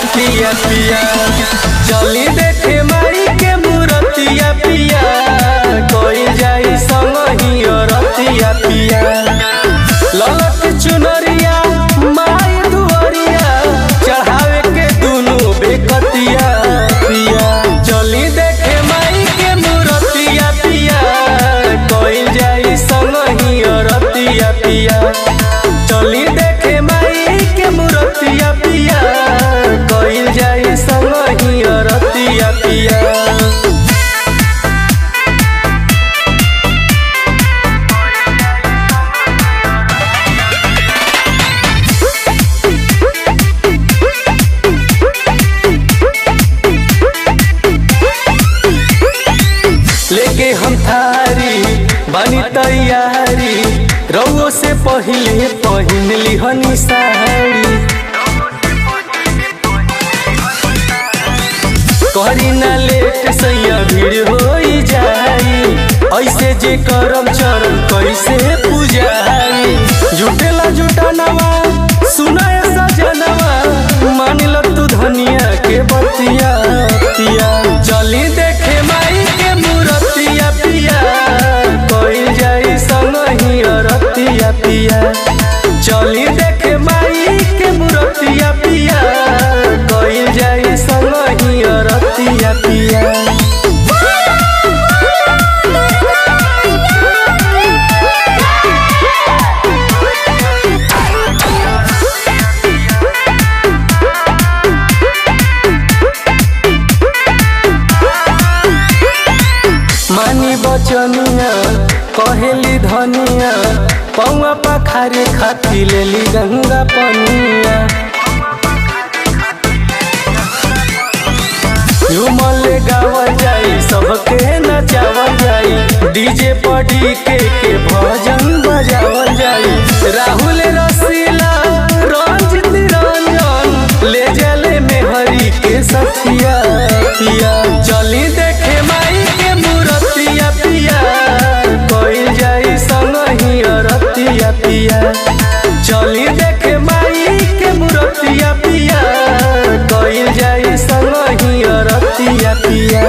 रतिया पिया चली देखे माई के मूरतिया पिया कोई जाई संगही रतिया पिया ललक चुनरिया माई दुआरिया चढ़ावे के दुनु बेकतिया पिया चली देखे माई के मूरतिया पिया कोई जाई संगही रतिया पिया चली देखे माई के मूरतिया पिया कोई जाई संगही रतिया पिया लेके हम थारी बनी तैयारी रउओ से पहले पहिन लिहनी साड़ी करी ना लेट सैया भीड़ हो जाई ऐसे जे करम चरण कैसे पूजाई जुटेला जुटानवा सुनाए सजनवा मान ल तू धनिया के बतिया पिया चली देखे माई के मूरतिया पिया कोई जाई संगही रतिया पिया चली देखे माई के मूरतिया पिया कोई जाई संगही रतिया पिया मानी बचनिया कहेली धनिया पौआ पखारे खाती लेली गंगा पनिया झूमल गावा जाई सबके नचावल जाई डीजे पर डीके के भजन बजावल जाई राहुल रसीला रंजित रंजन ले जले में हरी के सखिया पिया चली देखे माई के मूरतिया पिया कोई जाई संगही रतिया पिया चली देखे माई के मूरतिया पिया कोई जाई संगही रतिया पिया।